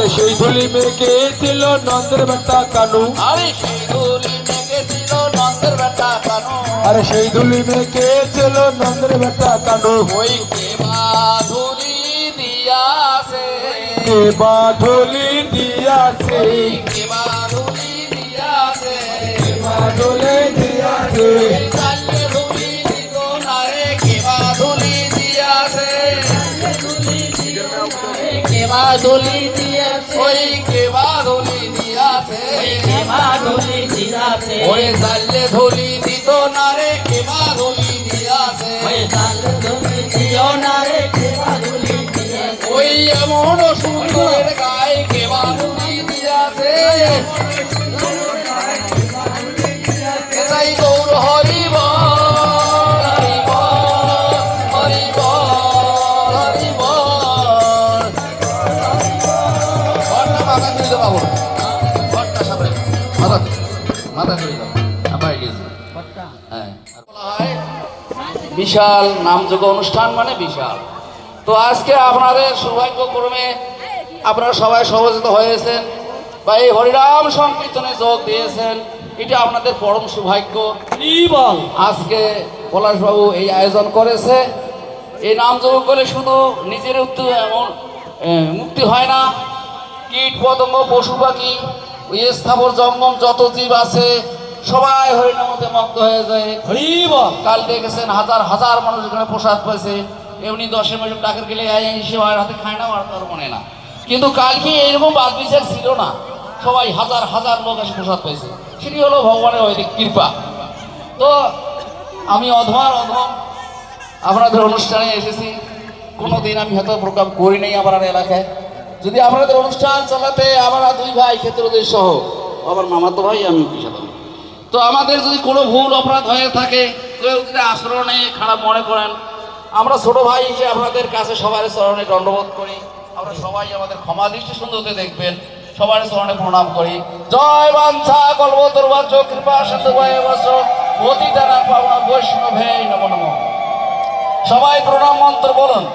আরে সেই ধুলি মেঘে ছিল নন্দের বেটা কানু, আরে সেই ধুলি মেঘে ছিল নন্দের বেটা কানু, আরে সেই ধুলি মেঘে ছিল নন্দের বেটা কানু। ওই কেবা ধুলি দিয়াছে, কেবা ধুলি দিয়াছে, কেবা ধুলি দিয়াছে, কেবা ধুলি দিয়াছে, চালে ধুলি দিত না রে কেবা ধুলি দিয়াছে, কেবা ধুলি দিয়াছে, ওই কেবা ধুলি দিয়াছে, কেবা ধুলি দিয়াছে, ওই চালে ধুলি দিত না রে কেবা ধুলি দিয়াছে, ওই চালে ধুলি দিও না রে কেবা ধুলি দিয়াছে, ওই এমন সুন্দরের গায়ে কেবা ধুলি দিয়াছে, এটাই গৌর হরি বল, হরি বল, হরি বল, হরি বল। ঘরটা মাথা তুলে দাও বাবু, ঘরটা সামনে মাথা মাথা তুলে দাও, আবার গেছে। হ্যাঁ, বলা হয় বিশাল নামযোগ্য অনুষ্ঠান মানে বিশাল। তো আজকে আপনাদের সৌভাগ্যক্রমে আপনারা সবাই সহযোগিত হয়েছেন বা এই হরিনাম সংকীর্তনে যোগ দিয়েছেন, এটা আপনাদের পরম সৌভাগ্য। আজকে পলাশবাবু এই আয়োজন করেছে। এই নাম যোগ করে শুধু নিজের মুক্তি হয় না, কীট পতঙ্গ পশু পাখি ওই স্থাবর জঙ্গম যত জীব আছে সবাই হরিনামতে মগ্ন হয়ে যায়। কাল দেখেছেন হাজার হাজার মানুষ এখানে প্রসাদ পাইছে, এমনি 10 মিনিট টাকার গেলে হিসেবে হাতে খায় না, আর তার মনে না। কিন্তু কালকে এইরকম বাদ বিচার ছিল না, সবাই হাজার হাজার লোক এসে প্রসাদ পাইছে, সেটি হলো ভগবানের অধিক কৃপা। তো আমি অধম আপনাদের অনুষ্ঠানে এসেছি। কোনোদিন আমি হয়তো প্রোগ্রাম করি নাই আমার এলাকায়। যদি আপনাদের অনুষ্ঠান চালাতে আমরা দুই ভাই ক্ষেত্রদের সহ আমার মামাতো ভাই আমি সাথে, তো আমাদের যদি কোনো ভুল অপরাধ হয়ে থাকে, কেউ যদি আচরণে খারাপ মনে করেন, আমরা ছোট ভাই হিসেবে আপনাদের কাছে সবার চরণে দণ্ডবোধ করি। আমরা সবাই আমাদের ক্ষমা দৃষ্টি সুন্দরতে দেখবেন, সবার চরণে প্রণাম করি। জয় বাঞ্ছা কল্পতরুবাঞ্চ কৃপা সিন্ধু ভয়বশ পতিতানাং পাবন বৈষ্ণবে নমো নমঃ। সবাই প্রণাম মন্ত্র বলুন।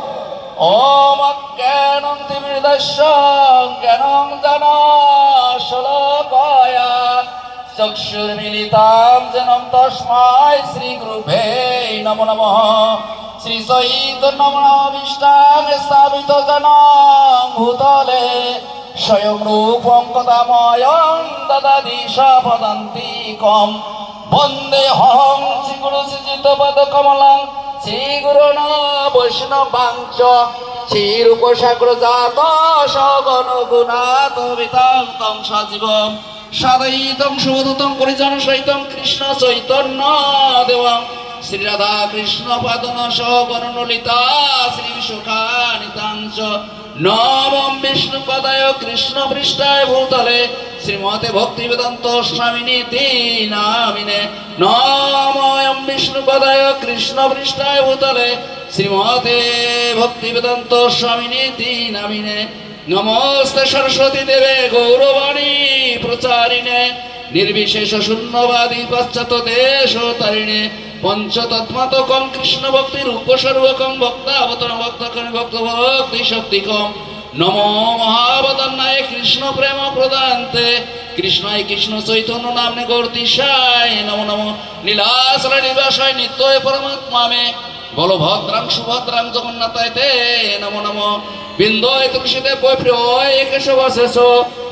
ওম অজ্ঞানং তিমিরদস্য জ্ঞানং জ্ঞানাশলাকয়া চক্ষুর্মিলিতাং যেন তস্मै শ্রীগুরুভ্যে নমো নমঃ। শ্রী চৈতন্যমনোভীষ্টাং স্থাপিত জনং ভূতলে স্বয়ং রূপং কদাময়ং দদাতি স্বপদান্তিকম। বন্দেহং শ্রীগুরু শ্রীযুতপদকমলং শ্রীগুরুণ বৈষ্ণবাংশ শ্রীরূপসাগ্রজাত সগণ গুণাতবিতাং তং সজীবং সদৈতং শুভদূতং পরিজন সহিতং কৃষ্ণ চৈতন্য দেবং শ্রীরাধা কৃষ্ণ পাদন সগণ ললিতা শ্রী সুখানিতাংশ। নবম বিষ্ণু পদায় কৃষ্ণ পৃষ্ঠায় ভূতলে শ্রীমতে ভক্তি বেদান্ত স্বামিনীতি নামিনে। নমঃ বিষ্ণু পদায় কৃষ্ণ পৃষ্ঠায় ভূতলে শ্রীমতে ভক্তি বেদান্ত স্বামিনীতি নামিনে। নমস্তে সরস্বতী দেবে গৌরবাণী প্রচারিণে নির্বিশেষ শূন্যবাদী পাশ্চাত্য দেশ তারিণে। পঞ্চতত্মাত্মকং কৃষ্ণ ভক্তির উপসর্গকং ভক্তাবতরং ভক্তকরণ ভক্ত ভক্তি শক্তিকম। নমো মহাবতান্নায় কৃষ্ণ প্রেম প্রদান্তে কৃষ্ণায় কৃষ্ণ চৈতন্য নামে গৌরতিশায় নমো নমঃ। লীলাচল নিবাসায় নিত্যয় পরমাত্মা মে বলভদ্রাং সুভদ্রাং জগন্নাথায় তে নমো নমঃ। বিন্দয় তুলসীতে বৈপ্রিয় কেশবশেষ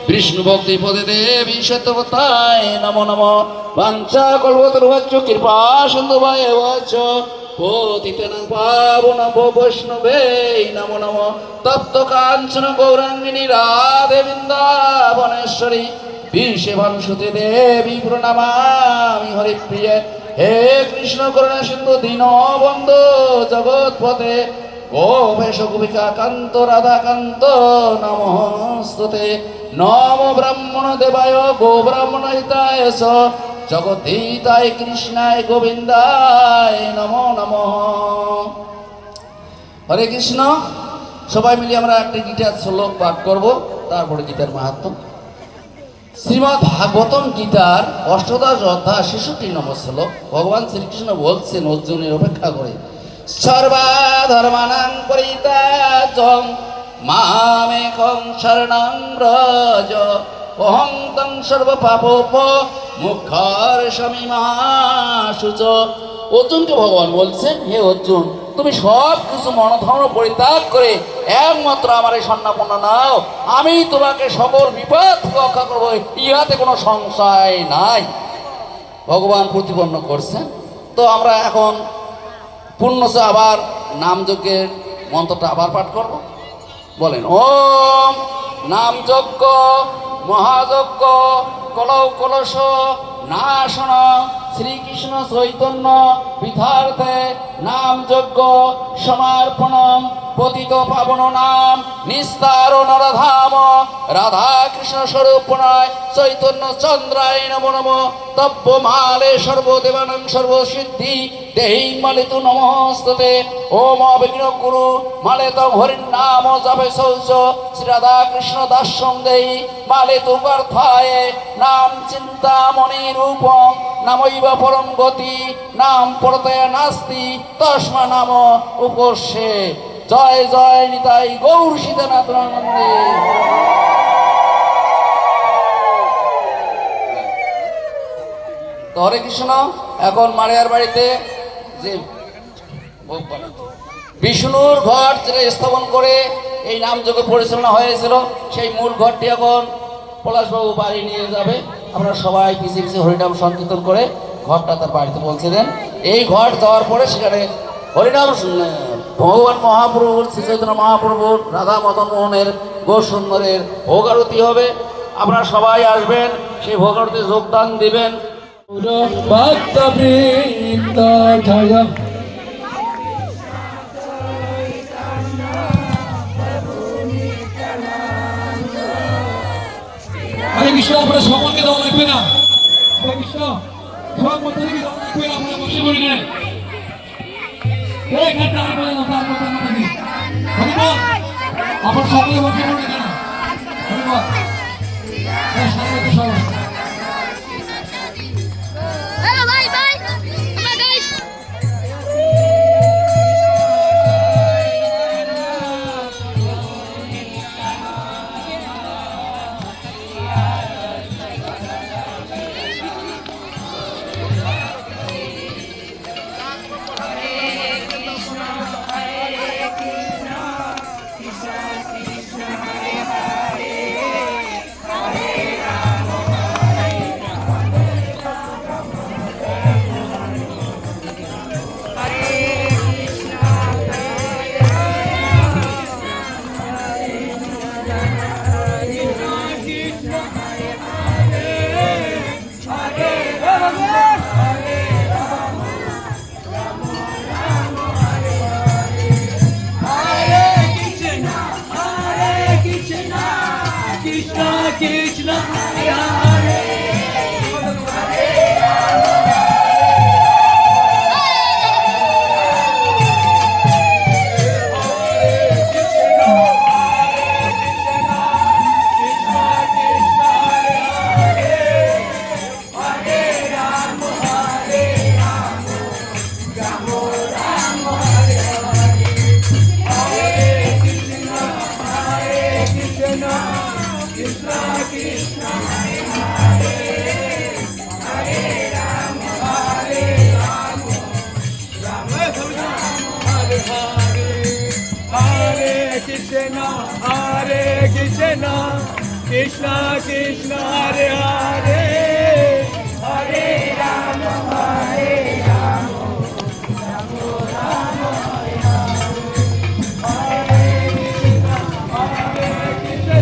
বিষ্ণু ভক্তি পদে দেবী সত্যবতায় নমো নমঃ। বাঞ্ছা কল্পতরুভ্যশ্চ কৃপা সিন্ধুভ্যেবচ পতিতানাং পাবনাং বৈষ্ণবে নমো নমঃ। তপ্ত কাঞ্চন গৌরাঙ্গিনী রাধে বৃন্দাবনেশ্বরী বিশ্বভানুসুতে দেবী প্রণমামি হরিপ্রিয়ে। হে কৃষ্ণ করুণা সিন্ধু দীনবন্ধু জগৎপতে গোপেশ গোপিকা কান্ত রাধাকান্ত নমস্তুতে। নম ব্রাহ্মণ দেবায় গো ব্রাহ্মণ হিতায় স জগদ্ধিতায় কৃষ্ণায় গোবিন্দায় নমো নমঃ। হরে কৃষ্ণ। সবাই মিলে আমরা একটা গীতার শ্লোক পাঠ করব, তারপরে গীতার মাহাত্ম্য। শ্রীমদ্ ভাগবতম গীতার অষ্টাদশ অধ্যায় 66 নম্বর শ্লোক। ভগবান শ্রীকৃষ্ণ বলছেন অর্জুনের অপেক্ষা করে, সর্বধর্মানাং পরিত্যাজ্যং মামেকং শরণং ব্রজ অহং তং সর্ব পাপোপ মুখর্ষমি মহাশুচ। অর্জুনকে ভগবান বলছেন, হে অর্জুন, তুমি সব কিছু মনধর্ম পরিত্যাগ করে একমাত্র আমার এই স্বর্ণাপন্ন নাও, আমি তোমাকে সকল বিপদ রক্ষা করবো, ইহাতে কোনো সংশয় নাই। ভগবান প্রতিপন্ন করছেন। তো আমরা এখন পুণ্যসে আবার নামযজ্ঞের মন্ত্রটা আবার পাঠ করব। বলেন, ওম নামযজ্ঞ মহাযজ্ঞ কলৌ কলস নাশন শ্রীকৃষ্ণ চৈতন্য পীঠার্থে নামযজ্ঞ সমর্পণম পতিত পাবন নাম নিস্তার নরধাম রাধা কৃষ্ণ স্বরূপ নয় চৈতন্য চন্দ্রায় নমো নমঃ তব্য মালে সর্বদেবানাং সর্বসিদ্ধি দেহি মালিতু নমস্তে। ওম অবিঘ্ন কুরু মালেতং হরির নাম জপে শৌচ শ্রী রাধা কৃষ্ণ দাস্যং দেহি মালিতু পার্থায় নাম চিন্তামণি রূপং নামৈব পরম গতি নাম পরতয়া নাস্তি তস্মা নাম উপস্যে। জয় জয় নিতাই গৌর সীতানাথ আনন্দে। তো হরে কৃষ্ণ। এখন মারিয়ার বাড়িতে যে বিষ্ণুর ঘর যেটা স্থাপন করে এই নামযজ্ঞ পরিচালনা হয়েছিল, সেই মূল ঘরটি এখন পলাশবাবু বাড়ি নিয়ে যাবে। আমরা সবাই পিছিয়ে পিছিয়ে হরিনাম সংকীর্তন করে ঘরটা তার বাড়িতে পৌঁছে দেন। এই ঘর যাওয়ার পরে সেখানে হরিনাম ভগবান মহাপ্রভুর শ্রী চৈতন্য মহাপ্রভুর রাধা মদন মোহনের গো সুন্দরের ভোগ আরতি হবে। আপনারা সবাই আসবেন, সেই ভোগ আরতি যোগদান দিবেন। ভক্তবৃন্দ জয় হরে কৃষ্ণ। আপনারা সকলকে দেওয়া লাগবে না, হরে কৃষ্ণ সব মধ্যে থেকে দেওয়া লাগবে না, আপনারা বসে পড়ে নেন। আপনার সকলে বসে পড়ে কেন? সবাই Hello, bye bye. Come on, guys. Krishna Krishna Hare Hare Hare Rama Hare Rama Rama Rama Hare Hare Hare Krishna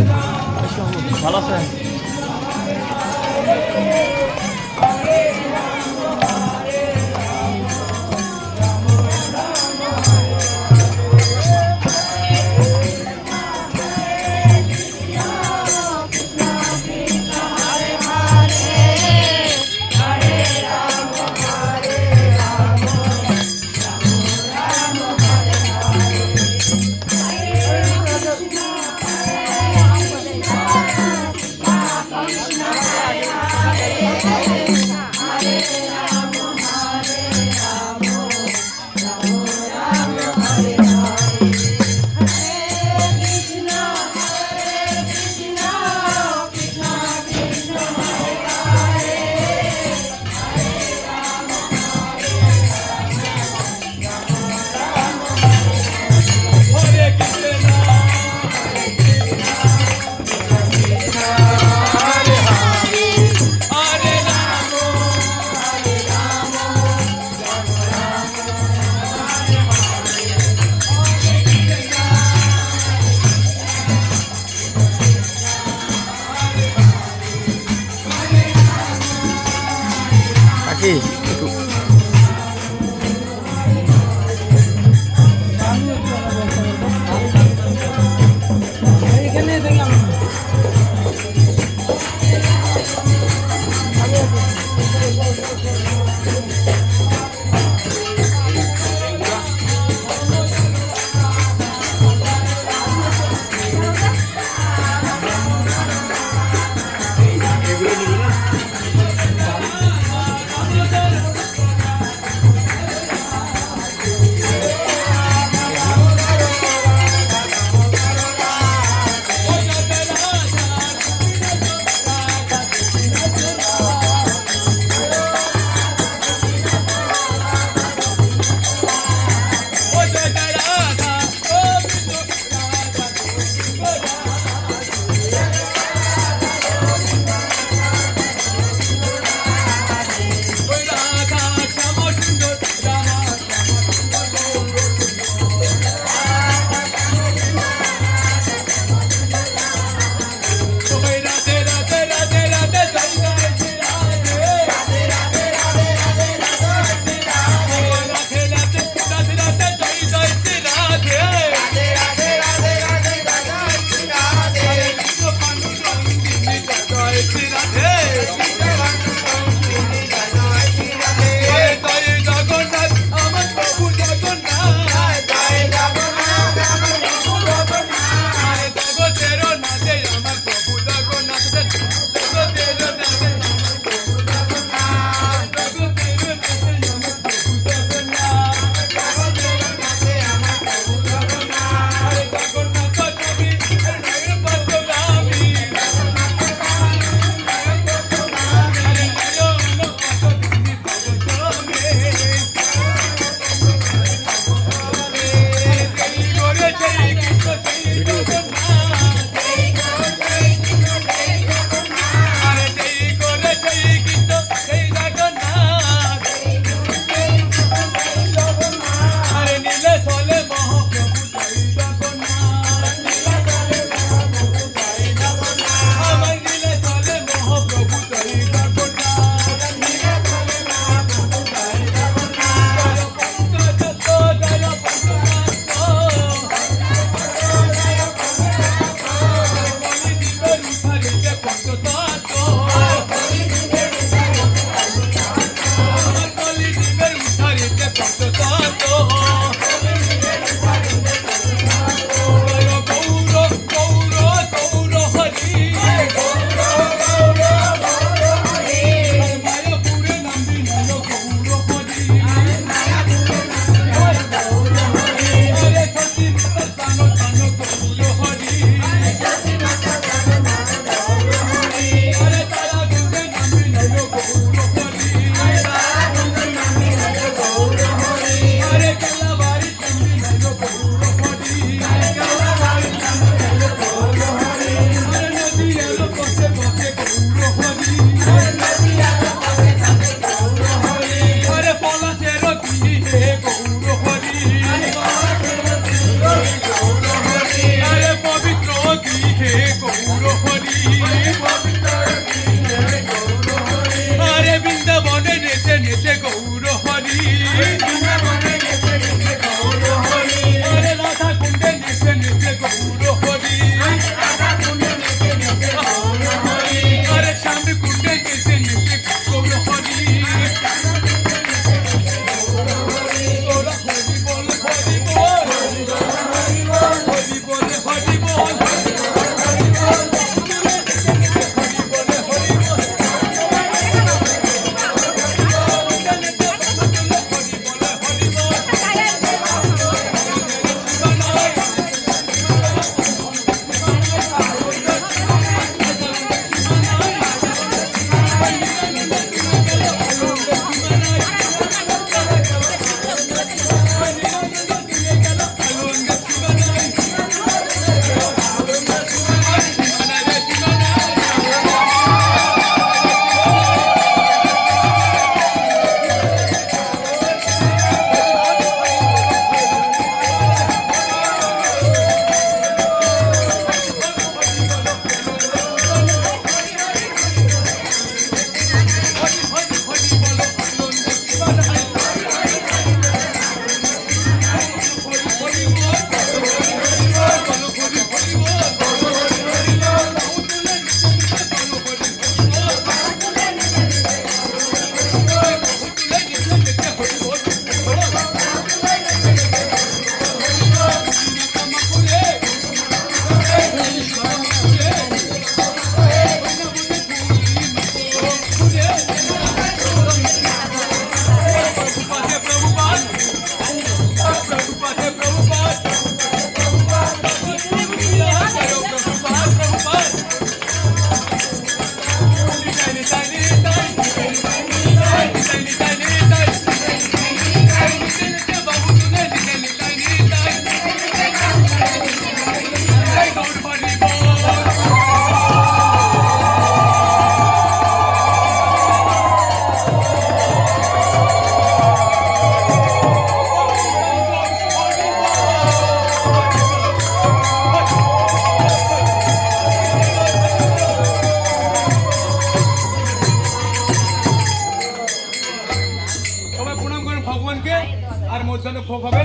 ভোগ হবে,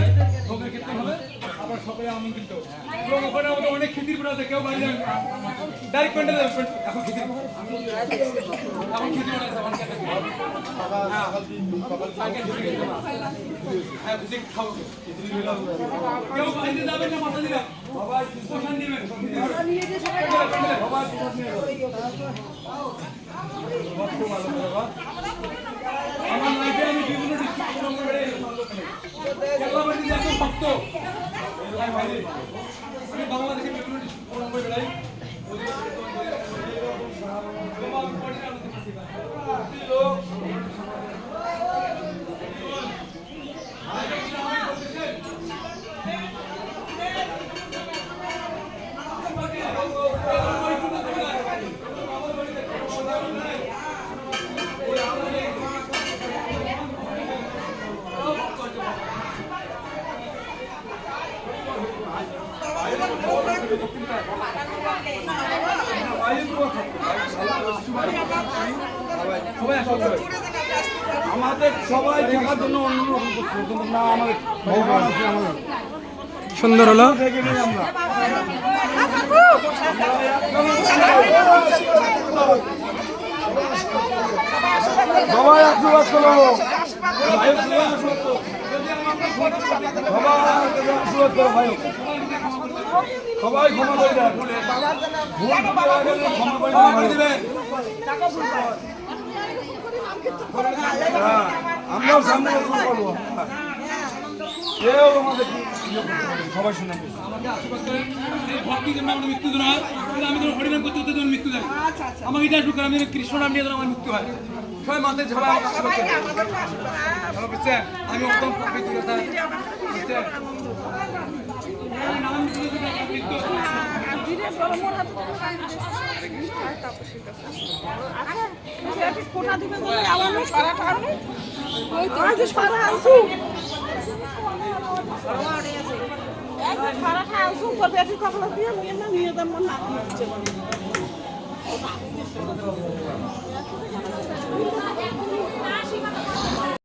ভোগের ক্ষেত্রে হবে, আবার সকলে আমন্ত্রিত। এবং ওখানে আমাদের অনেক খিদির পড়ে আছে, কেউ বাড়ি যাবে ডাইরেক্ট পেন্টে যাবে, এখন খিদির বানাইছে, এখন খিদির হ্যাঁ খিদির খাবো, কেউ বাড়িতে যাবেন না, মাথা দিবেন সবাই পোষণ দিবেন, আমার লাইফে আমি বিভিন্ন ভক্ত আমি বাংলাদেশের বিভিন্ন ডিস্ট্রিক্ট বেড়াই। আমাদের সবাই দেখার জন্য অনুরোধ করছে, কিন্তু না আমাদের ভগবান আছে আমাদের। সুন্দর হলো আমরা সবাই আশীর্বাদ করো, সবাই আশীর্বাদ করো ভাই, সবাই ক্ষমা করে দেন, ক্ষমা করে দিবেন। আমরাও সামনে করবো, কেউ আমাদের সবাই শুনে আমাকে আশীর্বাদ করেন, এই ভক্তির জন্য আমাদের মৃত্যু না হয়, আমি যেন হরিনাম করতে করতে যেন মৃত্যু দেয়, আমাকে এটা শুরু করে আমি যেন কৃষ্ণ নাম নিয়ে যেন আমার মৃত্যু হয়। সবাই মাথায় সবাই আমাকে আশীর্বাদ করেন, ভালো বুঝছেন? আমি একদম পবিত্রতা বুঝছেন, আমি নাম মৃত্যু কোটা দিবে আমার সারা কারণে সারা আনছু সারা আনছু করবে একটু কপাল দিয়ে নিয়ে না নিয়ে দেন না